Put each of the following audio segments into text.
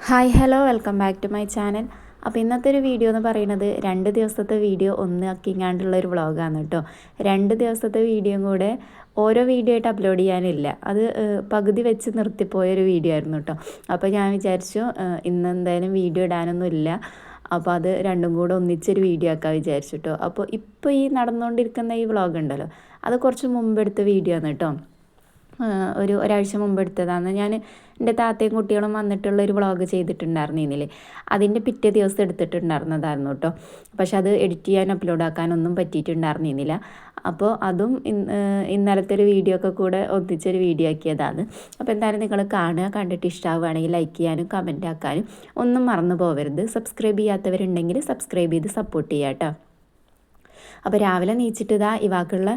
Hi hello welcome back to my channel. അപ്പോൾ ഇന്നത്തെ ഒരു വീഡിയോ എന്ന് പറയുന്നത് 2 ദിവസത്തെ വീഡിയോ ഒന്നാക്കിങ്ങാണ്ടുള്ളൊരു വ്ളോഗാണ് കേട്ടോ. 2 ദിവസത്തെ വീഡിയോയും കൂടെ ഓരോ വീഡിയോ ആയിട്ട് അപ്ലോഡ് ചെയ്യാനില്ല, അത് പകുതി വെച്ച് നിർത്തിപ്പോയൊരു വീഡിയോ ആയിരുന്നു കേട്ടോ. അപ്പോൾ ഞാൻ വിചാരിച്ചു ഇന്ന് എന്തായാലും വീഡിയോ ഇടാനൊന്നും ഇല്ല, അപ്പോൾ അത് രണ്ടും കൂടെ ഒന്നിച്ചൊരു വീഡിയോ ആക്കാൻ വിചാരിച്ചു കേട്ടോ. അപ്പോൾ ഇപ്പോൾ ഈ നടന്നുകൊണ്ടിരിക്കുന്ന ഈ വ്ളോഗ് ഉണ്ടല്ലോ, അത് കുറച്ച് മുമ്പെടുത്ത വീഡിയോ ആണ് കേട്ടോ. ഒരാഴ്ച മുമ്പ് എടുത്തതാണ്. ഞാൻ എൻ്റെ താത്തയും കുട്ടികളും വന്നിട്ടുള്ളൊരു വ്ളോഗ് ചെയ്തിട്ടുണ്ടായിരുന്നു ഇതിൽ, അതിൻ്റെ പിറ്റേ ദിവസം എടുത്തിട്ടുണ്ടായിരുന്നതായിരുന്നു കേട്ടോ. പക്ഷെ അത് എഡിറ്റ് ചെയ്യാൻ അപ്ലോഡ് ആക്കാനൊന്നും പറ്റിയിട്ടുണ്ടായിരുന്നില്ല. അപ്പോൾ അതും ഇന്നലത്തെ ഒരു വീഡിയോ ഒക്കെ കൂടെ ഒന്നിച്ചൊരു വീഡിയോ ആക്കിയതാണ്. അപ്പോൾ എന്തായാലും നിങ്ങൾ കാണുക, കണ്ടിട്ട് ഇഷ്ടമാവുകയാണെങ്കിൽ ലൈക്ക് ചെയ്യാനും കമൻറ്റ് ആക്കാനും ഒന്നും മറന്നു പോകരുത്. സബ്സ്ക്രൈബ് ചെയ്യാത്തവരുണ്ടെങ്കിൽ സബ്സ്ക്രൈബ് ചെയ്ത് സപ്പോർട്ട് ചെയ്യാം കേട്ടോ. അപ്പോൾ രാവിലെ നീച്ചിട്ട് ഇവാക്കുള്ള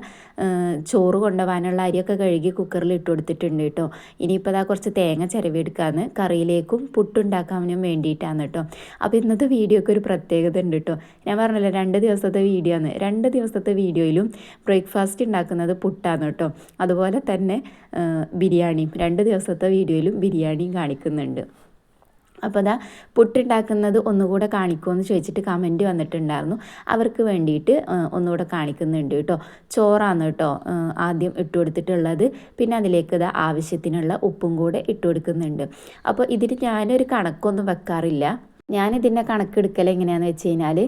ചോറ് കൊണ്ടുപോകാനുള്ള അരിയൊക്കെ കഴുകി കുക്കറിൽ ഇട്ട് കൊടുത്തിട്ടുണ്ട് കേട്ടോ. ഇനിയിപ്പോൾ കുറച്ച് തേങ്ങ ചിരവിയെടുക്കാമെന്ന്, കറിയിലേക്കും പുട്ടുണ്ടാക്കാനും വേണ്ടിയിട്ടാണ് കേട്ടോ. അപ്പോൾ ഇന്നത്തെ വീഡിയോക്ക് ഒരു പ്രത്യേകത ഉണ്ട് കേട്ടോ. ഞാൻ പറഞ്ഞല്ലോ 2 ദിവസത്തെ വീഡിയോ ആണ്. 2 ദിവസത്തെ വീഡിയോയിലും ബ്രേക്ക്ഫാസ്റ്റ് ഉണ്ടാക്കുന്നത് പുട്ടാണ് കേട്ടോ. അതുപോലെ തന്നെ ബിരിയാണിയും 2 ദിവസത്തെ വീഡിയോയിലും ബിരിയാണിയും കാണിക്കുന്നുണ്ട്. അപ്പോൾ പുട്ടുണ്ടാക്കുന്നത് ഒന്നുകൂടെ കാണിക്കുമെന്ന് ചോദിച്ചിട്ട് കമൻറ്റ് വന്നിട്ടുണ്ടായിരുന്നു. അവർക്ക് വേണ്ടിയിട്ട് ഒന്നുകൂടെ കാണിക്കുന്നുണ്ട് കേട്ടോ. ചോറാണ് കേട്ടോ ആദ്യം ഇട്ട് കൊടുത്തിട്ടുള്ളത്. പിന്നെ അതിലേക്ക് ആവശ്യത്തിനുള്ള ഉപ്പും കൂടെ ഇട്ട് കൊടുക്കുന്നുണ്ട്. അപ്പോൾ ഇതിന് ഞാനൊരു കണക്കൊന്നും വെക്കാറില്ല. ഞാനിതിൻ്റെ കണക്കെടുക്കൽ എങ്ങനെയാണെന്ന് വെച്ച് കഴിഞ്ഞാൽ,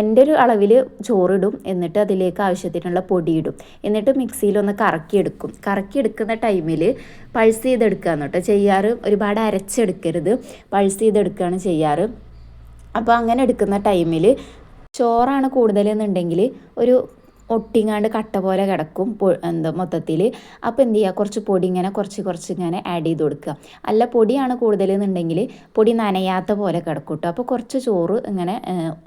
എൻ്റെ ഒരു അളവിൽ ചോറിടും, എന്നിട്ട് അതിലേക്ക് ആവശ്യത്തിനുള്ള പൊടിയിടും, എന്നിട്ട് മിക്സിയിലൊന്ന് കറക്കിയെടുക്കുന്ന ടൈമിൽ പൾസ് ചെയ്തെടുക്കുകയാണ് കേട്ടോ ചെയ്യാറ്. ഒരുപാട് അരച്ചെടുക്കരുത്, പൾസ് ചെയ്തെടുക്കുകയാണ് ചെയ്യാറ്. അപ്പോൾ അങ്ങനെ എടുക്കുന്ന ടൈമിൽ ചോറാണ് കൂടുതലെന്നുണ്ടെങ്കിൽ ഒരു ഒട്ടിങ്ങാണ്ട് കട്ട പോലെ കിടക്കും മൊത്തത്തിൽ. അപ്പോൾ എന്ത് ചെയ്യുക, കുറച്ച് പൊടി ഇങ്ങനെ കുറച്ച് ഇങ്ങനെ ആഡ് ചെയ്ത് കൊടുക്കുക. അല്ല പൊടിയാണ് കൂടുതലെന്നുണ്ടെങ്കിൽ പൊടി നനയാത്ത പോലെ കിടക്കും കേട്ടോ. അപ്പോൾ കുറച്ച് ചോറ് ഇങ്ങനെ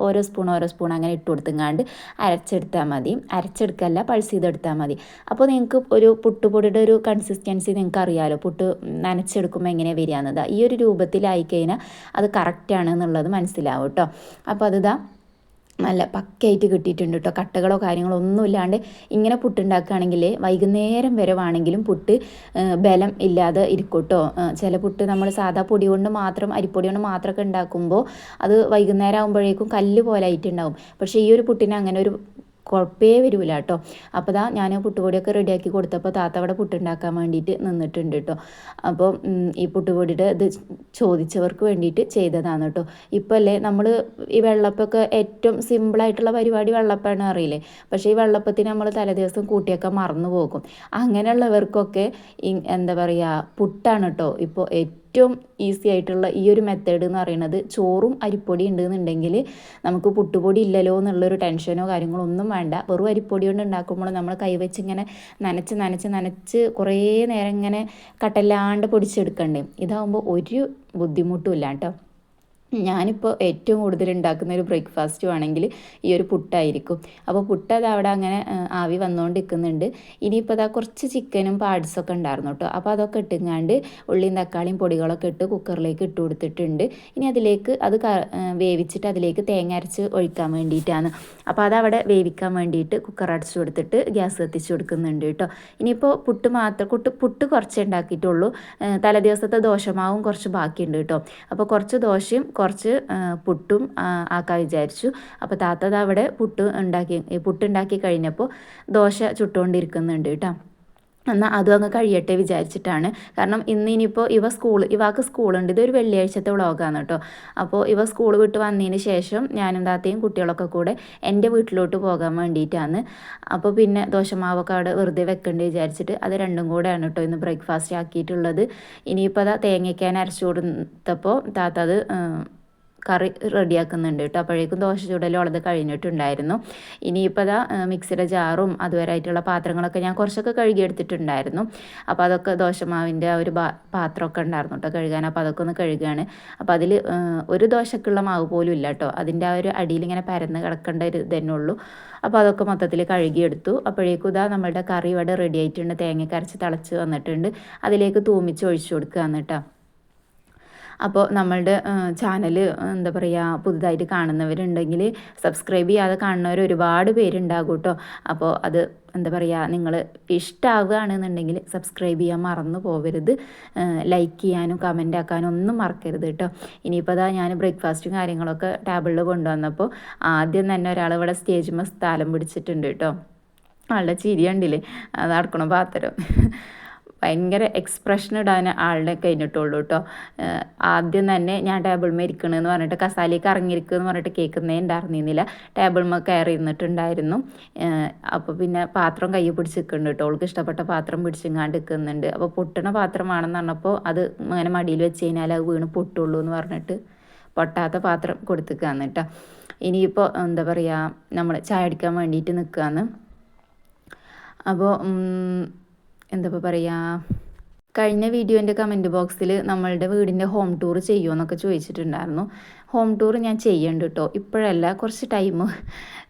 ഓരോ സ്പൂൺ അങ്ങനെ ഇട്ട് കൊടുത്തങ്ങാണ്ട് അരച്ചെടുത്താൽ മതി. അരച്ചെടുക്കല്ല, പൾസ് ചെയ്തെടുത്താൽ മതി. അപ്പോൾ നിങ്ങൾക്ക് ഒരു പുട്ടുപൊടിയുടെ ഒരു കൺസിസ്റ്റൻസി നിങ്ങൾക്ക് അറിയാമല്ലോ, പുട്ട് നനച്ചെടുക്കുമ്പോൾ എങ്ങനെ വരികയെന്നത്. ഈ ഒരു രൂപത്തിലായി കഴിഞ്ഞാൽ അത് കറക്റ്റാണ് എന്നുള്ളത് മനസ്സിലാവും കേട്ടോ. അപ്പോൾ നല്ല പക്കയായിട്ട് കിട്ടിയിട്ടുണ്ട് കേട്ടോ. കട്ടകളോ കാര്യങ്ങളോ ഒന്നും ഇല്ലാണ്ട് ഇങ്ങനെ പുട്ടുണ്ടാക്കുകയാണെങ്കിൽ വൈകുന്നേരം വരെ വേണമെങ്കിലും പുട്ട് ബലം ഇല്ലാതെ ഇരിക്കും കേട്ടോ. ചില പുട്ട് നമ്മൾ സാധാ പൊടി കൊണ്ട് മാത്രം, അരിപ്പൊടി കൊണ്ട് മാത്രമൊക്കെ ഉണ്ടാക്കുമ്പോൾ അത് വൈകുന്നേരം ആകുമ്പോഴേക്കും കല്ല് പോലെ ആയിട്ടുണ്ടാവും. പക്ഷേ ഈ ഒരു പുട്ടിന് അങ്ങനെ ഒരു കുഴപ്പമേ വരില്ല കേട്ടോ. അപ്പോൾ ഞാൻ പുട്ടുപൊടിയൊക്കെ റെഡിയാക്കി കൊടുത്തപ്പോൾ താത്ത അവിടെ പുട്ടുണ്ടാക്കാൻ വേണ്ടിയിട്ട് നിന്നിട്ടുണ്ട് കേട്ടോ. അപ്പോൾ ഈ പുട്ടുപൊടിയുടെ ഇത് ചോദിച്ചവർക്ക് വേണ്ടിയിട്ട് ചെയ്തതാണ് കേട്ടോ. ഇപ്പോൾ അല്ലേ നമ്മൾ ഈ വെള്ളപ്പൊക്കെ ഏറ്റവും സിമ്പിളായിട്ടുള്ള പരിപാടി വെള്ളപ്പമാണ് അറിയില്ലേ. പക്ഷേ ഈ വെള്ളപ്പത്തിന് നമ്മൾ തലേദിവസം കൂട്ടിയൊക്കെ മറന്നു പോകും. അങ്ങനെയുള്ളവർക്കൊക്കെ എന്താ പറയുക, പുട്ടാണ് കേട്ടോ ഇപ്പോൾ ഏറ്റവും ഈസി ആയിട്ടുള്ള ഈ ഒരു മെത്തേഡ് എന്ന് പറയുന്നത്. ചോറും അരിപ്പൊടി ഉണ്ടെന്നുണ്ടെങ്കിൽ നമുക്ക് പുട്ടുപൊടി ഇല്ലല്ലോ എന്നുള്ളൊരു ടെൻഷനോ കാര്യങ്ങളോ ഒന്നും വേണ്ട. വെറും അരിപ്പൊടി കൊണ്ട് ഉണ്ടാക്കുമ്പോൾ നമ്മൾ കൈവച്ച് ഇങ്ങനെ നനച്ച് കുറേ നേരം ഇങ്ങനെ കട്ടല്ലാണ്ട് പൊടിച്ചെടുക്കണ്ടേ. ഇതാകുമ്പോൾ ഒരു ബുദ്ധിമുട്ടും ഇല്ല കേട്ടോ. ഞാനിപ്പോൾ ഏറ്റവും കൂടുതൽ ഉണ്ടാക്കുന്ന ഒരു ബ്രേക്ക്ഫാസ്റ്റും ആണെങ്കിൽ ഈ ഒരു പുട്ടായിരിക്കും. അപ്പോൾ പുട്ട് അവിടെ അങ്ങനെ ആവി വന്നുകൊണ്ടിരിക്കുന്നുണ്ട്. ഇനിയിപ്പോൾ കുറച്ച് ചിക്കനും പാർട്സൊക്കെ ഉണ്ടായിരുന്നു കേട്ടോ. അപ്പോൾ അതൊക്കെ ഇട്ടുങ്ങാണ്ട് ഉള്ളിയും തക്കാളിയും പൊടികളൊക്കെ ഇട്ട് കുക്കറിലേക്ക് ഇട്ട് കൊടുത്തിട്ടുണ്ട്. ഇനി അതിലേക്ക് അത് വേവിച്ചിട്ട് അതിലേക്ക് തേങ്ങ അരച്ച് ഒഴിക്കാൻ വേണ്ടിയിട്ടാണ്. അപ്പോൾ അതവിടെ വേവിക്കാൻ വേണ്ടിയിട്ട് കുക്കർ അടച്ചു കൊടുത്തിട്ട് ഗ്യാസ് കത്തിച്ച് കൊടുക്കുന്നുണ്ട് കേട്ടോ. ഇനിയിപ്പോൾ പുട്ട് കുറച്ചേ ഉണ്ടാക്കിയിട്ടുള്ളൂ. തലേദിവസത്തെ ദോശമാവും കുറച്ച് ബാക്കിയുണ്ട് കേട്ടോ. അപ്പോൾ കുറച്ച് ദോശയും കുറച്ച് പുട്ടും ആക്കാൻ വിചാരിച്ചു. അപ്പോൾ താത്ത അവിടെ പുട്ടുണ്ടാക്കി കഴിഞ്ഞപ്പോൾ ദോശ ചുട്ടുകൊണ്ടിരിക്കുന്നുണ്ട് കേട്ടോ. എന്നാൽ അതും അങ്ങ് കഴിയട്ടെ വിചാരിച്ചിട്ടാണ്. കാരണം ഇനിയിപ്പോൾ ഇവാക്ക് സ്കൂളുണ്ട്. ഇതൊരു വെള്ളിയാഴ്ചത്തെ വ്ളോഗാണ് കേട്ടോ. അപ്പോൾ സ്കൂൾ വിട്ട് വന്നതിന് ശേഷം ഞാനും താത്തയും കുട്ടികളൊക്കെ കൂടെ എൻ്റെ വീട്ടിലോട്ട് പോകാൻ വേണ്ടിയിട്ടാണ്. അപ്പോൾ പിന്നെ ദോശമാവൊക്കെ അവിടെ വെറുതെ വെക്കേണ്ടി വിചാരിച്ചിട്ട് അത് രണ്ടും കൂടെയാണ് കേട്ടോ ഇന്ന് ബ്രേക്ക്ഫാസ്റ്റ് ആക്കിയിട്ടുള്ളത്. ഇനിയിപ്പോൾ തേങ്ങയ്ക്കാൻ അരച്ചു കൊടുത്തപ്പോൾ താത്ത അത് കറി റെഡിയാക്കുന്നുണ്ട് കേട്ടോ. അപ്പോഴേക്കും ദോശ ചൂടലും ഉള്ളത് കഴിഞ്ഞിട്ടുണ്ടായിരുന്നു. ഇനിയിപ്പോൾ മിക്സിയുടെ ജാറും അതുവരെയായിട്ടുള്ള പാത്രങ്ങളൊക്കെ ഞാൻ കുറച്ചൊക്കെ കഴുകിയെടുത്തിട്ടുണ്ടായിരുന്നു. അപ്പോൾ അതൊക്കെ ദോശമാവിൻ്റെ ആ ഒരു പാത്രമൊക്കെ ഉണ്ടായിരുന്നു കേട്ടോ കഴുകാൻ. അപ്പോൾ അതൊക്കെ ഒന്ന് കഴുകുകയാണ്. അപ്പോൾ അതിൽ ഒരു ദോശക്കുള്ള മാവ് പോലും ഇല്ല കേട്ടോ. അതിൻ്റെ ആ ഒരു അടിയിൽ ഇങ്ങനെ പരന്ന് കിടക്കേണ്ട ഒരു തന്നെ ഉള്ളൂ. അപ്പോൾ അതൊക്കെ മൊത്തത്തിൽ കഴുകിയെടുത്തു. അപ്പോഴേക്കും നമ്മളുടെ കറി ഇവിടെ റെഡി ആയിട്ടുണ്ട്. തേങ്ങ അരച്ച് തിളച്ച് വന്നിട്ടുണ്ട്. അതിലേക്ക് തൂമിച്ച് ഒഴിച്ചു കൊടുക്കുകയാണ് കേട്ടോ. അപ്പോൾ നമ്മളുടെ ചാനൽ എന്താ പറയുക, പുതുതായിട്ട് കാണുന്നവരുണ്ടെങ്കിൽ സബ്സ്ക്രൈബ് ചെയ്യാതെ കാണുന്നവർ ഒരുപാട് പേരുണ്ടാകും കേട്ടോ. അപ്പോൾ അത് എന്താ പറയുക, നിങ്ങൾ ഇഷ്ടമാവുകയാണെന്നുണ്ടെങ്കിൽ സബ്സ്ക്രൈബ് ചെയ്യാൻ മറന്നു പോകരുത്. ലൈക്ക് ചെയ്യാനും കമൻ്റ് ആക്കാനും ഒന്നും മറക്കരുത് കേട്ടോ. ഇനിയിപ്പോൾ അതാ ഞാൻ ബ്രേക്ക്ഫാസ്റ്റും കാര്യങ്ങളൊക്കെ ടേബിളിൽ കൊണ്ടുവന്നപ്പോൾ ആദ്യം തന്നെ ഒരാൾ ഇവിടെ സ്റ്റേജിൽ സ്ഥലം പിടിച്ചിട്ടുണ്ട് കേട്ടോ. ആളുടെ ചിരി കണ്ടില്ലേ, അത് അടക്കണ പാത്രം. ഭയങ്കര എക്സ്പ്രഷൻ ഇടാൻ ആളുടെ കഴിഞ്ഞിട്ടുള്ളൂ കേട്ടോ. ആദ്യം തന്നെ ഞാൻ ടേബിൾമേ ഇരിക്കണമെന്ന് പറഞ്ഞിട്ട് കസാലയ്ക്ക് ഇറങ്ങിയിരിക്കുമെന്ന് പറഞ്ഞിട്ട് കേൾക്കുന്നേ ഉണ്ടായിരുന്നില്ല. ടേബിൾമേ കയറി ഇരുന്നിട്ടുണ്ടായിരുന്നു. അപ്പോൾ പിന്നെ പാത്രം കൈ പിടിച്ച് നിൽക്കുന്നുണ്ട് കേട്ടോ. അവൾക്ക് ഇഷ്ടപ്പെട്ട പാത്രം പിടിച്ചിങ്ങാണ്ട് നിൽക്കുന്നുണ്ട്. അപ്പോൾ പൊട്ടണ പാത്രമാണെന്ന് പറഞ്ഞപ്പോൾ അത് അങ്ങനെ മടിയിൽ വെച്ച് കഴിഞ്ഞാൽ അത് വീണ് പൊട്ടുള്ളൂ എന്ന് പറഞ്ഞിട്ട് പൊട്ടാത്ത പാത്രം കൊടുത്തിക്കാന്ന് കേട്ടോ. ഇനിയിപ്പോൾ എന്താ പറയുക, നമ്മൾ ചായ അടിക്കാൻ വേണ്ടിയിട്ട് നിൽക്കുകയെന്ന്. അപ്പോൾ എന്താ പറയുക, കഴിഞ്ഞ വീഡിയോൻ്റെ കമൻറ്റ് ബോക്സിൽ നമ്മളുടെ വീടിൻ്റെ ഹോം ടൂർ ചെയ്യുമോ എന്നൊക്കെ ചോദിച്ചിട്ടുണ്ടായിരുന്നു. ഹോം ടൂർ ഞാൻ ചെയ്യുന്നുണ്ട് കേട്ടോ. ഇപ്പോഴല്ല, കുറച്ച് ടൈം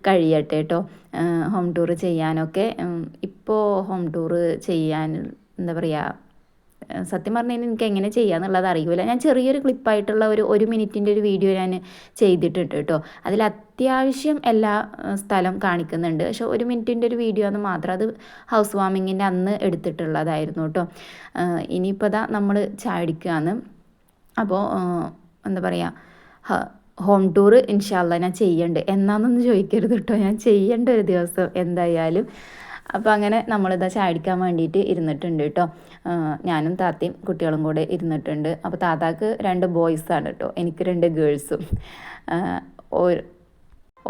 കഴിയട്ടെ കേട്ടോ ഹോം ടൂർ ചെയ്യാനൊക്കെ. ഇപ്പോൾ ഹോം ടൂർ ചെയ്യാൻ എന്താ പറയുക, സത്യം പറഞ്ഞു കഴിഞ്ഞാൽ എനിക്ക് എങ്ങനെ ചെയ്യാന്നുള്ളത് അറിയില്ല. ഞാൻ ചെറിയൊരു ക്ലിപ്പായിട്ടുള്ള ഒരു മിനിറ്റിൻ്റെ ഒരു വീഡിയോ ഞാൻ ചെയ്തിട്ടുണ്ട് കേട്ടോ. അതിൽ അത്യാവശ്യം എല്ലാ സ്ഥലം കാണിക്കുന്നുണ്ട്. പക്ഷെ 1 മിനിറ്റിൻ്റെ ഒരു വീഡിയോ എന്ന് മാത്രം, അത് ഹൗസ് വാമിങ്ങിൻ്റെ അന്ന് എടുത്തിട്ടുള്ളതായിരുന്നു കേട്ടോ. ഇനിയിപ്പോൾ അതാ നമ്മൾ ചായ അടിക്കുകയാണ്. അപ്പോൾ എന്താ പറയുക, ഹോം ടൂർ ഇൻഷാ അല്ലാഹ് ഞാൻ ചെയ്യുന്നുണ്ട്. എന്നാന്നൊന്നും ചോദിക്കരുത് കേട്ടോ, ഞാൻ ചെയ്യേണ്ട ഒരു ദിവസം എന്തായാലും. അപ്പോൾ അങ്ങനെ നമ്മളിതാ ചായ അടിക്കാൻ വേണ്ടിയിട്ട് ഇരുന്നിട്ടുണ്ട് കേട്ടോ. ഞാനും താത്തയും കുട്ടികളും കൂടെ ഇരുന്നിട്ടുണ്ട്. അപ്പോൾ താത്താക്ക് 2 ബോയ്സാണ് കേട്ടോ, എനിക്ക് 2 ഗേൾസും.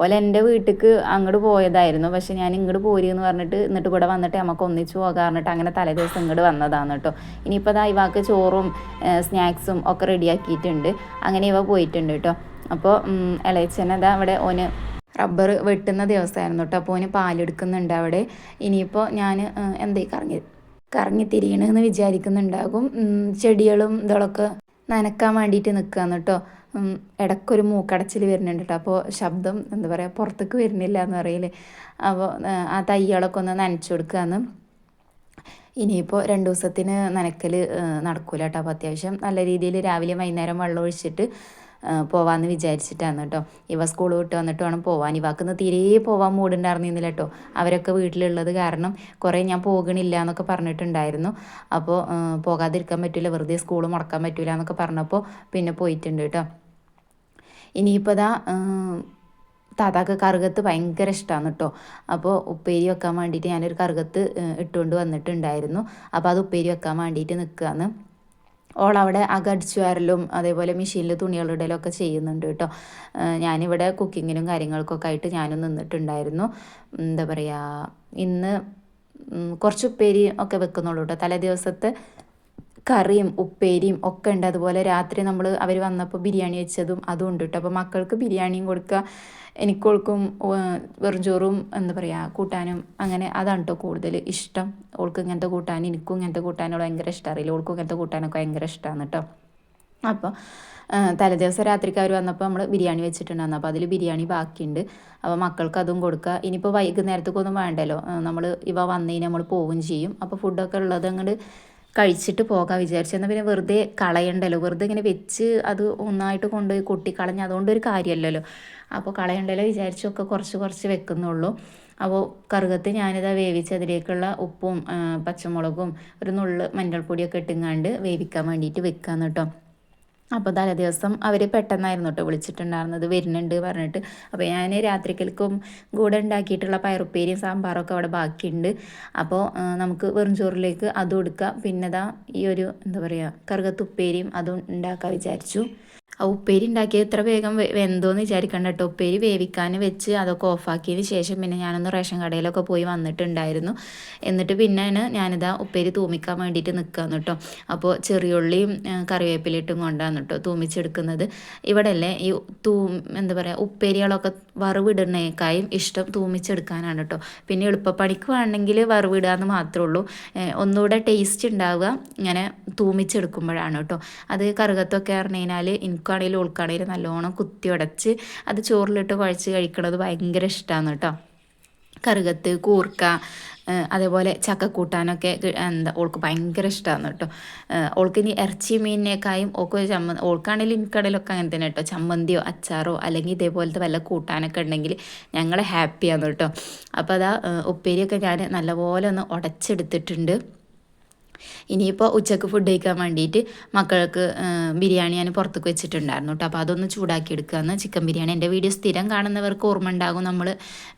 ഓല എൻ്റെ വീട്ടിലേക്ക് അങ്ങോട്ട് പോയതായിരുന്നു. പക്ഷെ ഞാൻ ഇങ്ങോട്ട് പോരുമെന്ന് പറഞ്ഞിട്ട് എന്നിട്ട് ഇവിടെ വന്നിട്ട് നമുക്ക് ഒന്നിച്ച് പോകാൻ പറഞ്ഞിട്ട് അങ്ങനെ തലേ ദിവസം ഇങ്ങോട്ട് വന്നതാണ് കേട്ടോ. ഇനിയിപ്പോൾ അതാ ഇവാക്ക് ചോറും സ്നാക്സും ഒക്കെ റെഡിയാക്കിയിട്ടുണ്ട്. അങ്ങനെ ഇവ പോയിട്ടുണ്ട് കേട്ടോ. അപ്പോൾ ഇളയച്ചനതാ അവിടെ ഓന് റബ്ബർ വെട്ടുന്ന ദിവസമായിരുന്നു കേട്ടോ. അപ്പോൾ ഓന് പാലെടുക്കുന്നുണ്ട് അവിടെ. ഇനിയിപ്പോൾ ഞാൻ എന്തേ കറങ്ങി തിരിയണമെന്ന് വിചാരിക്കുന്നുണ്ടാകും. ചെടികളും ഇതൊക്കെ നനക്കാൻ വേണ്ടിയിട്ട് നിൽക്കുകയാണ് കേട്ടോ. ഇടയ്ക്കൊരു മൂക്കടച്ചിൽ വരുന്നുണ്ട് കേട്ടോ. അപ്പോൾ ശബ്ദം എന്താ പറയുക, പുറത്തേക്ക് വരുന്നില്ല എന്ന് പറയില്ലേ. അപ്പോൾ ആ തൈകളൊക്കെ ഒന്ന് നനച്ചു കൊടുക്കുകയാണ്. ഇനിയിപ്പോൾ 2 ദിവസത്തിന് നനക്കൽ നടക്കൂല കേട്ടോ. അപ്പോൾ അത്യാവശ്യം നല്ല രീതിയിൽ രാവിലെ വൈകുന്നേരം വെള്ളം ഒഴിച്ചിട്ട് പോവാമെന്ന് വിചാരിച്ചിട്ടാണ് കേട്ടോ. ഇവ സ്കൂൾ വിട്ട് വന്നിട്ട് വേണം പോവാൻ. ഇവക്കൊന്ന് തീരെ പോവാൻ മൂടുണ്ടായിരുന്നില്ല കേട്ടോ. അവരൊക്കെ വീട്ടിലുള്ളത് കാരണം കുറേ ഞാൻ പോകണില്ല എന്നൊക്കെ പറഞ്ഞിട്ടുണ്ടായിരുന്നു. അപ്പോൾ പോകാതിരിക്കാൻ പറ്റില്ല, വെറുതെ സ്കൂൾ മുടക്കാൻ പറ്റില്ല എന്നൊക്കെ പറഞ്ഞപ്പോൾ പിന്നെ പോയിട്ടുണ്ട് കേട്ടോ. ഇനിയിപ്പോൾ ഇതാ താത്താക്ക് കറുകത്ത് ഭയങ്കര ഇഷ്ടമാണ് കേട്ടോ. അപ്പോൾ ഉപ്പേരി വെക്കാൻ വേണ്ടിയിട്ട് ഞാനൊരു കറുകത്ത് ഇട്ടുകൊണ്ട് വന്നിട്ടുണ്ടായിരുന്നു. അപ്പോൾ അത് ഉപ്പേരി വെക്കാൻ വേണ്ടിയിട്ട് നിൽക്കുകയാണ്. ഓളവിടെ അകടിച്ചു വരലും അതേപോലെ മെഷീനിൽ തുണികളിടലൊക്കെ ചെയ്യുന്നുണ്ട് കേട്ടോ. ഞാനിവിടെ കുക്കിങ്ങിനും കാര്യങ്ങൾക്കൊക്കെ ആയിട്ട് ഞാനും നിന്നിട്ടുണ്ടായിരുന്നു. എന്താ പറയുക, ഇന്ന് കുറച്ച് ഉപ്പേരി ഒക്കെ വെക്കുന്നുള്ളൂ കേട്ടോ. തലേ ദിവസത്തെ കറിയും ഉപ്പേരിയും ഒക്കെ ഉണ്ട്. അതുപോലെ രാത്രി അവർ വന്നപ്പോൾ ബിരിയാണി വെച്ചതും അതും ഉണ്ട് കേട്ടോ. അപ്പോൾ മക്കൾക്ക് ബിരിയാണിയും കൊടുക്കുക, എനിക്കോൾക്കും വെറും ചോറും എന്താ പറയുക കൂട്ടാനും, അങ്ങനെ അതാണ് കേട്ടോ കൂടുതൽ ഇഷ്ടം. ഓൾക്ക് ഇങ്ങനത്തെ കൂട്ടാൻ, എനിക്കും ഇങ്ങനത്തെ കൂട്ടാനോട് ഭയങ്കര ഇഷ്ടം. അറിയില്ല, ഓൾക്കും ഇങ്ങനത്തെ കൂട്ടാനൊക്കെ ഭയങ്കര ഇഷ്ടമാണ് കേട്ടോ. അപ്പോൾ തലേദിവസം രാത്രിക്ക് അവർ വന്നപ്പോൾ നമ്മൾ ബിരിയാണി വെച്ചിട്ടുണ്ടായിരുന്നു. അപ്പോൾ അതിൽ ബിരിയാണി ബാക്കിയുണ്ട്. അപ്പോൾ മക്കൾക്ക് അതും കൊടുക്കുക. ഇനിയിപ്പോൾ വൈകുന്നേരത്തേക്കൊന്നും വേണ്ടല്ലോ, നമ്മൾ ഇവ വന്നു കഴിഞ്ഞാൽ നമ്മൾ പോവുകയും ചെയ്യും. അപ്പോൾ ഫുഡൊക്കെ ഉള്ളത് അങ്ങോട്ട് കഴിച്ചിട്ട് പോകാൻ വിചാരിച്ചു. എന്നാൽ പിന്നെ വെറുതെ കളയണ്ടല്ലോ, വെറുതെ ഇങ്ങനെ വെച്ച് അത് ഒന്നായിട്ട് കൊണ്ടുപോയി കൊട്ടിക്കളഞ്ഞ് അതുകൊണ്ടൊരു കാര്യമല്ലല്ലോ. അപ്പോൾ കളയണ്ടല്ലോ വിചാരിച്ചൊക്കെ കുറച്ച് വെക്കുന്നുള്ളൂ. അപ്പോൾ കറുകത്ത് ഞാനിതാ വേവിച്ച് അതിലേക്കുള്ള ഉപ്പും പച്ചമുളകും ഒരു നുള്ള് മഞ്ഞൾപ്പൊടിയൊക്കെ ഇട്ടുങ്ങാണ്ട് വേവിക്കാൻ വേണ്ടിയിട്ട് വെക്കാന്ന് കേട്ടോ. അപ്പോൾ തലേ ദിവസം അവർ പെട്ടെന്നായിരുന്നു കേട്ടോ വിളിച്ചിട്ടുണ്ടായിരുന്നത്, വരുന്നുണ്ട് പറഞ്ഞിട്ട്. അപ്പോൾ ഞാൻ രാത്രിക്കൽക്കും കൂടെ ഉണ്ടാക്കിയിട്ടുള്ള പയറുപ്പേരിയും സാമ്പാറൊക്കെ അവിടെ ബാക്കിയുണ്ട്. അപ്പോൾ നമുക്ക് വെറും ചോറിലേക്ക് അതും എടുക്കാം. പിന്നെ ഈ ഒരു എന്താ പറയുക കറുകത്തുപ്പേരിയും അതും ഉണ്ടാക്കാൻ വിചാരിച്ചു. ആ ഉപ്പേരി ഉണ്ടാക്കിയത് ഇത്ര വേഗം വെന്തോന്ന് വിചാരിക്കണ്ട കേട്ടോ. ഉപ്പേരി വേവിക്കാൻ വെച്ച് അതൊക്കെ ഓഫാക്കിയതിന് ശേഷം പിന്നെ ഞാനൊന്ന് റേഷൻ കടയിലൊക്കെ പോയി വന്നിട്ടുണ്ടായിരുന്നു. എന്നിട്ട് പിന്നെയാണ് ഞാനിതാ ഉപ്പേരി തൂമിക്കാൻ വേണ്ടിയിട്ട് നിൽക്കുകയെന്ന് കേട്ടോ. അപ്പോൾ ചെറിയുള്ളിയും കറിവേപ്പിലിട്ടും കൊണ്ടാണ് കേട്ടോ തൂമിച്ചെടുക്കുന്നത്. ഇവിടെ അല്ലേ ഈ എന്താ പറയുക ഉപ്പേരികളൊക്കെ വറവിടുന്നേക്കായും ഇഷ്ടം തൂമിച്ചെടുക്കാനാണ് കേട്ടോ. പിന്നെ എളുപ്പപ്പണിക്ക് വേണമെങ്കിൽ വറവിടുക എന്ന് മാത്രമേ ഉള്ളൂ. ഒന്നുകൂടെ ടേസ്റ്റ് ഉണ്ടാവുക ഇങ്ങനെ തൂമിച്ചെടുക്കുമ്പോഴാണ് കേട്ടോ. അത് കറുകത്തൊക്കെ പറഞ്ഞു കഴിഞ്ഞാൽ എനിക്കാണെങ്കിലും ഓൾക്കാണെങ്കിലും നല്ലോണം കുത്തി ഉടച്ച് അത് ചോറിലിട്ട് കുഴച്ച് കഴിക്കണത് ഭയങ്കര ഇഷ്ടമാണ് കേട്ടോ. കറുകത്ത്, കൂർക്ക, അതേപോലെ ചക്കക്കൂട്ടാനൊക്കെ ഓൾക്ക് ഭയങ്കര ഇഷ്ടമാണ് കേട്ടോ. ഓൾക്ക് ഇനി ഇറച്ചി മീനിനേക്കായും ഓൾക്ക് ഓൾക്കാണെങ്കിലും എനിക്കാണെങ്കിലൊക്കെ അങ്ങനെ തന്നെ കേട്ടോ. ചമ്മന്തിയോ അച്ചാറോ അല്ലെങ്കിൽ ഇതേപോലത്തെ വല്ല കൂട്ടാനൊക്കെ ഉണ്ടെങ്കിൽ ഞങ്ങൾ ഹാപ്പിയാണ് കേട്ടോ. അപ്പോൾ അതാ ഉപ്പേരിയൊക്കെ ഞാൻ നല്ലപോലെ ഒന്ന് ഉടച്ചെടുത്തിട്ടുണ്ട്. ഇനിയിപ്പോൾ ഉച്ചക്ക് ഫുഡ് കഴിക്കാൻ വേണ്ടിയിട്ട് മക്കൾക്ക് ബിരിയാണി ഞാൻ പുറത്തേക്ക് വെച്ചിട്ടുണ്ടായിരുന്നു കേട്ടോ. അപ്പോൾ അതൊന്ന് ചൂടാക്കി എടുക്കുകയെന്ന്. ചിക്കൻ ബിരിയാണി എൻ്റെ വീഡിയോ സ്ഥിരം കാണുന്നവർക്ക് ഓർമ്മ ഉണ്ടാകും, നമ്മൾ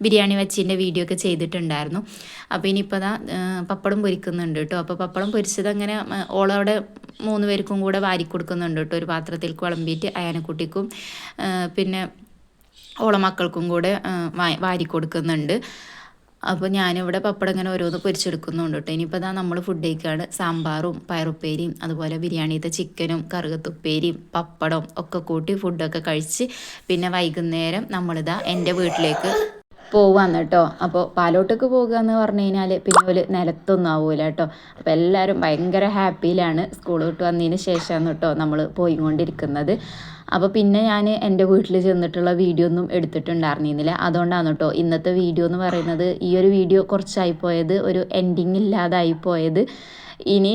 ബിരിയാണി വെച്ചതിൻ്റെ വീഡിയോ ഒക്കെ ചെയ്തിട്ടുണ്ടായിരുന്നു. അപ്പോൾ ഇനിയിപ്പോൾ അതാ പപ്പടം പൊരിക്കുന്നുണ്ട് കേട്ടോ. അപ്പോൾ പപ്പടം പൊരിച്ചത് അങ്ങനെ ഓളവിടെ 3 പേർക്കും കൂടെ വാരി കൊടുക്കുന്നുണ്ട് കേട്ടോ. ഒരു പാത്രത്തിൽ വിളമ്പിയിട്ട് അയാനക്കുട്ടിക്കും പിന്നെ ഓള മക്കൾക്കും കൂടെ വാരി കൊടുക്കുന്നുണ്ട്. അപ്പോൾ ഞാനിവിടെ പപ്പടം ഇങ്ങനെ ഓരോന്ന് പൊരിച്ചെടുക്കുന്നുണ്ട് കേട്ടോ. ഇനിയിപ്പോൾ ഇതാ നമ്മൾ ഫുഡ് കഴിക്കുകയാണ്. സാമ്പാറും പയറുപ്പേരിയും അതുപോലെ ബിരിയാണിത്തെ ചിക്കനും കറുകത്തുപ്പേരിയും പപ്പടം ഒക്കെ കൂട്ടി ഫുഡൊക്കെ കഴിച്ച് പിന്നെ വൈകുന്നേരം നമ്മളിതാ എൻ്റെ വീട്ടിലേക്ക് പോവാന്ന് കേട്ടോ. അപ്പോൾ പാലോട്ടേക്ക് പോകുക എന്ന് പറഞ്ഞു കഴിഞ്ഞാൽ പിന്നെ ഒരു നിലത്തൊന്നും ആവൂല കേട്ടോ. അപ്പോൾ എല്ലാവരും ഭയങ്കര ഹാപ്പിയിലാണ്. സ്കൂൾ വിട്ട് വന്നതിന് ശേഷമാണ് കേട്ടോ നമ്മൾ പോയിക്കൊണ്ടിരിക്കുന്നത്. അപ്പോൾ പിന്നെ ഞാൻ എൻ്റെ വീട്ടിൽ ചെന്നിട്ടുള്ള വീഡിയോ ഒന്നും എടുത്തിട്ടുണ്ടായിരുന്നില്ല. അതുകൊണ്ടാണ് കേട്ടോ ഇന്നത്തെ വീഡിയോ എന്ന് പറയുന്നത്. ഈ ഒരു വീഡിയോ കുറച്ചായി പോയത്, ഒരു എൻഡിങ് ഇല്ലാതായി പോയത്. ഇനി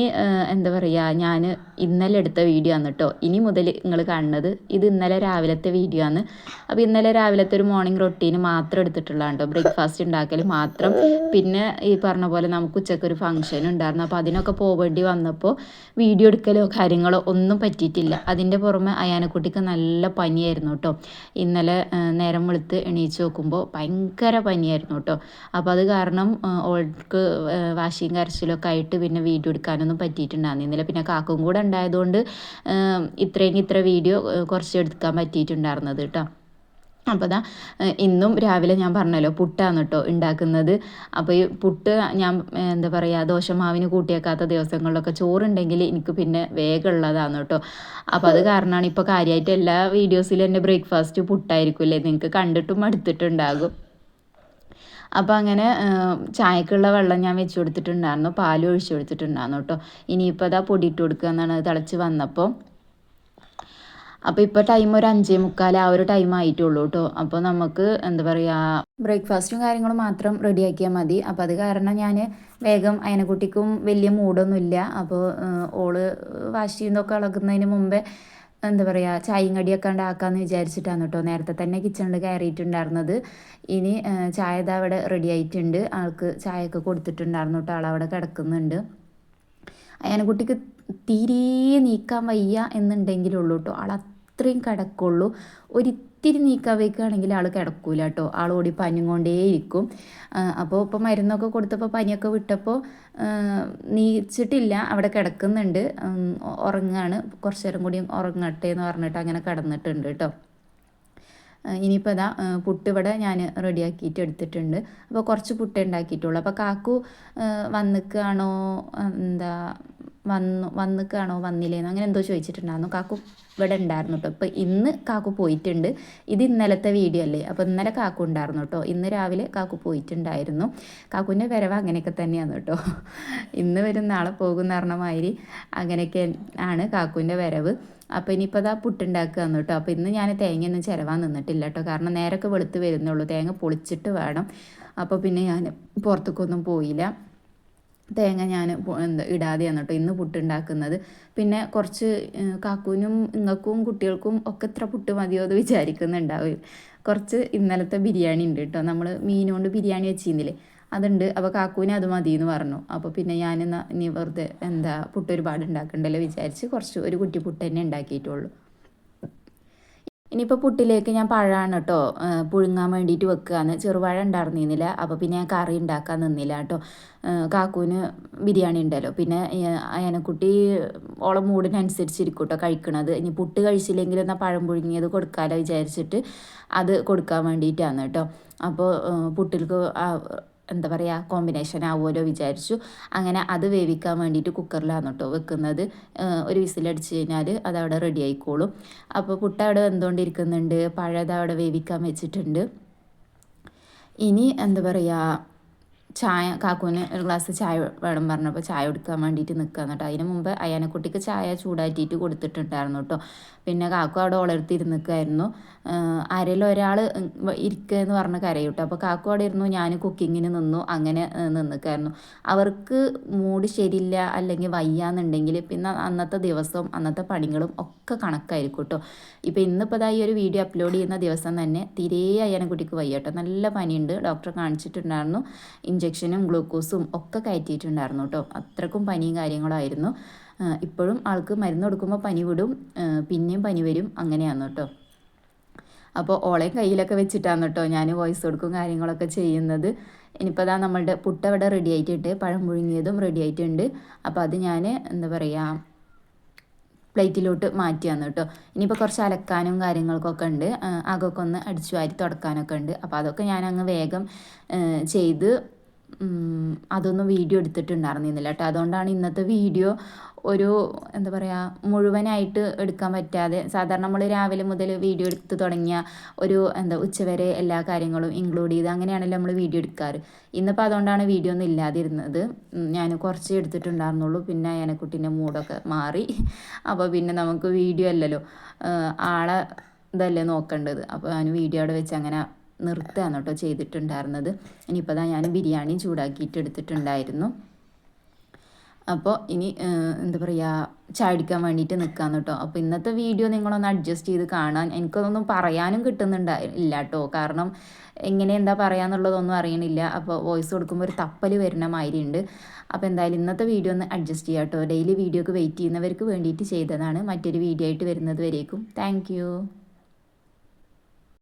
എന്താ പറയുക, ഞാൻ ഇന്നലെ എടുത്ത വീഡിയോ ആണ് കേട്ടോ ഇനി മുതൽ നിങ്ങൾ കാണുന്നത്. ഇത് ഇന്നലെ രാവിലത്തെ വീഡിയോ ആണ്. അപ്പോൾ ഇന്നലെ രാവിലത്തെ ഒരു മോർണിംഗ് റൊട്ടീന് മാത്രം എടുത്തിട്ടുള്ളതാണ് കേട്ടോ. ബ്രേക്ക്ഫാസ്റ്റ് ഉണ്ടാക്കൽ മാത്രം. പിന്നെ ഈ പറഞ്ഞ പോലെ നമുക്ക് ഉച്ചക്കൊരു ഫംഗ്ഷൻ ഉണ്ടായിരുന്നു. അപ്പോൾ അതിനൊക്കെ പോവേണ്ടി വന്നപ്പോൾ വീഡിയോ എടുക്കലോ കാര്യങ്ങളോ ഒന്നും പറ്റിയിട്ടില്ല. അതിൻ്റെ പുറമെ അയാനക്കുട്ടിക്ക് നല്ല പനിയായിരുന്നു കേട്ടോ. ഇന്നലെ നേരം വെളുത്ത് എണീച്ച് നോക്കുമ്പോൾ ഭയങ്കര പനിയായിരുന്നു കേട്ടോ. അപ്പോൾ അത് കാരണം ഓൾക്ക് വാശിയും കരച്ചിലൊക്കെ ആയിട്ട് പിന്നെ വീഡിയോ എടുക്കാനൊന്നും പറ്റിയിട്ടുണ്ടായിരുന്നില്ല. പിന്നെ കാക്കും കൂടെ ഉണ്ടായതുകൊണ്ട് ഇത്ര വീഡിയോ കുറച്ച് എടുക്കാൻ പറ്റിയിട്ടുണ്ടായിരുന്നത് കേട്ടോ. അപ്പോൾ അതാ ഇന്നും രാവിലെ ഞാൻ പറഞ്ഞല്ലോ പുട്ടാണ് കേട്ടോ ഉണ്ടാക്കുന്നത്. അപ്പോൾ ഈ പുട്ട് ഞാൻ എന്താ പറയുക, ദോശമാവിന് കൂട്ടിയേക്കാത്ത ദിവസങ്ങളിലൊക്കെ ചോറുണ്ടെങ്കിൽ എനിക്ക് പിന്നെ വേഗമുള്ളതാണ് കേട്ടോ. അപ്പോൾ അത് കാരണമാണ് ഇപ്പോൾ കാര്യമായിട്ട് എല്ലാ വീഡിയോസിലും എൻ്റെ ബ്രേക്ക്ഫാസ്റ്റ് പുട്ടായിരിക്കുമല്ലേ, നിങ്ങൾക്ക് കണ്ടിട്ടും അടുത്തിട്ടുണ്ടാകും. അപ്പോൾ അങ്ങനെ ചായക്കുള്ള വെള്ളം ഞാൻ വെച്ച് കൊടുത്തിട്ടുണ്ടായിരുന്നു, പാലും ഒഴിച്ച് കൊടുത്തിട്ടുണ്ടായിരുന്നു കേട്ടോ. ഇനിയിപ്പോൾ അതാ പൊടിയിട്ട് കൊടുക്കുക എന്നാണ് തിളച്ച് വന്നപ്പോൾ. അപ്പോൾ ഇപ്പോൾ ടൈം ഒരു 5:45 ആ ഒരു ടൈം ആയിട്ടുള്ളൂ കേട്ടോ. അപ്പോൾ നമുക്ക് എന്താ പറയുക, ബ്രേക്ക്ഫാസ്റ്റും കാര്യങ്ങളും മാത്രം റെഡിയാക്കിയാൽ മതി. അപ്പോൾ അത് കാരണം ഞാൻ വേഗം അയനക്കുട്ടിക്കും വലിയ മൂടൊന്നുമില്ല. അപ്പോൾ ഓള് വാശിന്നൊക്കെ ഇളകുന്നതിന് മുമ്പേ എന്താ പറയുക, ചായയും കടിയൊക്കെ ഉണ്ടാക്കാമെന്ന് വിചാരിച്ചിട്ടാണ് കേട്ടോ നേരത്തെ തന്നെ കിച്ചണിൽ കയറിയിട്ടുണ്ടായിരുന്നത്. ഇനി ചായ ഇതാ അവിടെ റെഡി ആയിട്ടുണ്ട്. ആൾക്ക് ചായയൊക്കെ കൊടുത്തിട്ടുണ്ടായിരുന്നു കേട്ടോ. ആളവിടെ കിടക്കുന്നുണ്ട്. അയാനക്കുട്ടിക്ക് തീരെ നീക്കാൻ വയ്യ എന്നുണ്ടെങ്കിലുള്ളൂ കേട്ടോ ആൾ അത്രയും കിടക്കുള്ളൂ. ഒരിത്തിരി നീക്കാൻ വയ്ക്കുകയാണെങ്കിൽ ആൾ കിടക്കൂല കേട്ടോ. ആൾ ഓടി പനിയും കൊണ്ടേയിരിക്കും. അപ്പോൾ ഇപ്പോൾ മരുന്നൊക്കെ കൊടുത്തപ്പോൾ പനിയൊക്കെ വിട്ടപ്പോൾ നീച്ചിട്ടില്ല, അവിടെ കിടക്കുന്നുണ്ട്, ഉറങ്ങുകയാണ്. കുറച്ച് നേരം കൂടി ഉറങ്ങട്ടെ എന്ന് പറഞ്ഞിട്ട് അങ്ങനെ കിടന്നിട്ടുണ്ട് കേട്ടോ. ഇനിയിപ്പോൾ അതാ പുട്ട് ഇവിടെ ഞാൻ റെഡിയാക്കിയിട്ട് എടുത്തിട്ടുണ്ട്. അപ്പോൾ കുറച്ച് പുട്ടേ ഉണ്ടാക്കിയിട്ടുള്ളൂ. അപ്പോൾ കാക്കു വന്നിക്കാണോ എന്താ വന്നിക്കാണോ വന്നില്ലേന്നോ അങ്ങനെ എന്തോ ചോദിച്ചിട്ടുണ്ടായിരുന്നു. കാക്കു ഇവിടെ ഉണ്ടായിരുന്നു കേട്ടോ. ഇപ്പോൾ ഇന്ന് കാക്കു പോയിട്ടുണ്ട്. ഇത് ഇന്നലത്തെ വീഡിയോ അല്ലേ. അപ്പോൾ ഇന്നലെ കാക്കു ഉണ്ടായിരുന്നു കേട്ടോ. ഇന്ന് രാവിലെ കാക്കു പോയിട്ടുണ്ടായിരുന്നു. കാക്കുവിൻ്റെ വരവ് അങ്ങനെയൊക്കെ തന്നെയാണ് കേട്ടോ. ഇന്ന് വരും നാളെ പോകുന്ന പറഞ്ഞ മാതിരി അങ്ങനെയൊക്കെ ആണ് കാക്കുവിൻ്റെ വരവ്. അപ്പോൾ ഇനിയിപ്പോൾ അതാ പുട്ടുണ്ടാക്കുകയാണ് കേട്ടോ. അപ്പോൾ ഇന്ന് ഞാൻ തേങ്ങയൊന്നും ചിരവാൻ നിന്നിട്ടില്ല കേട്ടോ. കാരണം നേരൊക്കെ വെളുത്ത് വരുന്നുള്ളൂ, തേങ്ങ പൊളിച്ചിട്ട് വേണം. അപ്പോൾ പിന്നെ ഞാൻ പുറത്തേക്കൊന്നും പോയില്ല. തേങ്ങ ഞാൻ ഇടാതെയാണ് കേട്ടോ ഇന്ന് പുട്ടുണ്ടാക്കുന്നത്. പിന്നെ കുറച്ച് കാക്കൂനും ഇങ്ങൾക്കും കുട്ടികൾക്കും ഒക്കെ ഇത്ര പുട്ട് മതിയോ എന്ന് വിചാരിക്കുന്നുണ്ടാവും. കുറച്ച് ഇന്നലത്തെ ബിരിയാണി ഉണ്ട് കേട്ടോ. നമ്മൾ മീനുകൊണ്ട് ബിരിയാണി വെച്ചിരുന്നില്ലേ, അതുണ്ട്. അപ്പോൾ കാക്കൂന് അത് മതി എന്ന് പറഞ്ഞു. അപ്പോൾ പിന്നെ ഞാൻ ഇനി വെറുതെ പുട്ട് ഒരുപാട് ഉണ്ടാക്കണ്ടല്ലോ വിചാരിച്ച് കുറച്ച് ഒരു കുറ്റി പുട്ട് തന്നെ ഉണ്ടാക്കിയിട്ടുള്ളൂ. ഇനിയിപ്പോൾ പുട്ടിലേക്ക് ഞാൻ പഴമാണ് കേട്ടോ പുഴുങ്ങാൻ വേണ്ടിയിട്ട് വെക്കുകയാണ്. ചെറുപഴ ഉണ്ടായിരുന്നില്ല. അപ്പോൾ പിന്നെ ഞാൻ കറി ഉണ്ടാക്കാൻ നിന്നില്ല കേട്ടോ. കാക്കൂന് ബിരിയാണി ഉണ്ടല്ലോ. പിന്നെ അയനക്കുട്ടി ഓളം മൂടിനനുസരിച്ചിരിക്കും കേട്ടോ കഴിക്കണത്. ഇനി പുട്ട് കഴിച്ചില്ലെങ്കിൽ എന്നാൽ പഴം പുഴുങ്ങിയത് കൊടുക്കാമല്ലോ വിചാരിച്ചിട്ട് അത് കൊടുക്കാൻ വേണ്ടിയിട്ടാണ് കേട്ടോ. അപ്പോൾ പുട്ടിൽക്ക് എന്താ പറയുക കോമ്പിനേഷൻ ആവുമല്ലോ വിചാരിച്ചു. അങ്ങനെ അത് വേവിക്കാൻ വേണ്ടിയിട്ട് കുക്കറിലാണ് കേട്ടോ വെക്കുന്നത്. ഒരു വിസിലടിച്ച് കഴിഞ്ഞാൽ അതവിടെ റെഡി ആയിക്കോളും. അപ്പോൾ പുട്ട് അവിടെ വെന്തുകൊണ്ടിരിക്കുന്നുണ്ട്, പഴയത് അവിടെ വേവിക്കാൻ വെച്ചിട്ടുണ്ട്. ഇനി എന്താ പറയുക, ചായ കാക്കൂന് ഒരു ഗ്ലാസ് ചായ വേണം പറഞ്ഞപ്പോൾ ചായ കൊടുക്കാൻ വേണ്ടിയിട്ട് നിൽക്കുക എന്നിട്ട് അതിന് മുമ്പ് അയാനക്കുട്ടിക്ക് ചായ ചൂടാറ്റിയിട്ട് കൊടുത്തിട്ടുണ്ടായിരുന്നു കേട്ടോ. പിന്നെ കാക്കു അവിടെ ഓളെടുത്തിരുന്ന് നിൽക്കുമായിരുന്നു. ആരെങ്കിലും ഒരാൾ ഇരിക്കുക എന്ന് പറഞ്ഞ് കരയും കേട്ടോ. അപ്പോൾ കാക്കു അവിടെ ഇരുന്നു, ഞാൻ കുക്കിങ്ങിന് നിന്നു, അങ്ങനെ നിൽക്കുമായിരുന്നു. അവർക്ക് മൂഡ് ശരിയില്ല അല്ലെങ്കിൽ വയ്യാന്നുണ്ടെങ്കിൽ പിന്നെ അന്നത്തെ ദിവസവും അന്നത്തെ പണികളും ഒക്കെ കണക്കായിരിക്കും കേട്ടോ. ഇപ്പോൾ ഇന്നിപ്പോൾ ഈ ഒരു വീഡിയോ അപ്ലോഡ് ചെയ്യുന്ന ദിവസം തന്നെ തീരെ അയ്യാനക്കുട്ടിക്ക് വയ്യ കേട്ടോ. നല്ല പനിയുണ്ട്, ഡോക്ടറെ കാണിച്ചിട്ടുണ്ടായിരുന്നു. ഇഞ്ചക്ഷനും ഗ്ലൂക്കോസും ഒക്കെ കയറ്റിയിട്ടുണ്ടായിരുന്നു കേട്ടോ. അത്രക്കും പനിയും കാര്യങ്ങളായിരുന്നു. ഇപ്പോഴും ആൾക്ക് മരുന്ന് കൊടുക്കുമ്പോൾ പനി വിടും, പിന്നെയും പനി വരും, അങ്ങനെയാണ് കേട്ടോ. അപ്പോൾ ഓളെ കയ്യിലൊക്കെ വെച്ചിട്ടാണ് കേട്ടോ ഞാൻ വോയിസ് കൊടുക്കും കാര്യങ്ങളൊക്കെ ചെയ്യുന്നത്. ഇനിയിപ്പോൾ അതാ നമ്മളുടെ പുട്ട് അവിടെ റെഡി ആയിട്ടുണ്ട്, പഴം പുഴുങ്ങിയതും റെഡി ആയിട്ടുണ്ട്. അപ്പോൾ അത് ഞാൻ എന്താ പറയുക പ്ലേറ്റിലോട്ട് മാറ്റിയാണ് കേട്ടോ. ഇനിയിപ്പോൾ കുറച്ച് അലക്കാനും കാര്യങ്ങൾക്കൊക്കെ ഉണ്ട്, അകൊക്കെ ഒന്ന് അടിച്ചു വാരി തുടക്കാനൊക്കെ ഉണ്ട്. അപ്പോൾ അതൊക്കെ ഞാൻ അങ്ങ് വേഗം ചെയ്ത് അതൊന്നും വീഡിയോ എടുത്തിട്ടുണ്ടായിരുന്നില്ല കേട്ടോ. അതുകൊണ്ടാണ് ഇന്നത്തെ വീഡിയോ ഒരു എന്താ പറയുക മുഴുവനായിട്ട് എടുക്കാൻ പറ്റാതെ, സാധാരണ നമ്മൾ രാവിലെ മുതൽ വീഡിയോ എടുത്ത് തുടങ്ങിയ ഒരു ഉച്ചവരെ എല്ലാ കാര്യങ്ങളും ഇൻക്ലൂഡ് ചെയ്ത് അങ്ങനെയാണല്ലോ നമ്മൾ വീഡിയോ എടുക്കാറ്. ഇന്നിപ്പോൾ അതുകൊണ്ടാണ് വീഡിയോ ഒന്നും ഇല്ലാതിരുന്നത്. ഞാൻ കുറച്ച് എടുത്തിട്ടുണ്ടായിരുന്നുള്ളൂ, പിന്നെ അയനക്കുട്ടീൻ്റെ മൂഡൊക്കെ മാറി. അപ്പോൾ പിന്നെ നമുക്ക് വീഡിയോ അല്ലല്ലോ, ആളെ ഇതല്ലേ നോക്കേണ്ടത്. അപ്പോൾ ഞാൻ വീഡിയോ അവിടെ വെച്ച് അങ്ങനെ നിർത്തുകയാണ് കേട്ടോ ചെയ്തിട്ടുണ്ടായിരുന്നത്. ഇനിയിപ്പോൾ ഞാൻ ബിരിയാണി ചൂടാക്കിയിട്ട് എടുത്തിട്ടുണ്ടായിരുന്നു. അപ്പോൾ ഇനി എന്താ പറയുക ചായ കുടിക്കാൻ വേണ്ടിയിട്ട് നിൽക്കാമെന്ന് കേട്ടോ. അപ്പോൾ ഇന്നത്തെ വീഡിയോ നിങ്ങളൊന്ന് അഡ്ജസ്റ്റ് ചെയ്ത് കാണാൻ, എനിക്കതൊന്നും പറയാനും കിട്ടുന്നുണ്ടായില്ല കേട്ടോ. കാരണം എങ്ങനെ എന്താ പറയാന്നുള്ളതൊന്നും അറിയണില്ല. അപ്പോൾ വോയിസ് കൊടുക്കുമ്പോൾ ഒരു തപ്പൽ വരുന്ന മാതിരി ഉണ്ട്. അപ്പോൾ എന്തായാലും ഇന്നത്തെ വീഡിയോ ഒന്ന് അഡ്ജസ്റ്റ് ചെയ്യാം കേട്ടോ. ഡെയിലി വീഡിയോക്ക് വെയിറ്റ് ചെയ്യുന്നവർക്ക് വേണ്ടിയിട്ട് ചെയ്തതാണ്. മറ്റൊരു വീഡിയോ ആയിട്ട് വരുന്നത് വരേക്കും താങ്ക്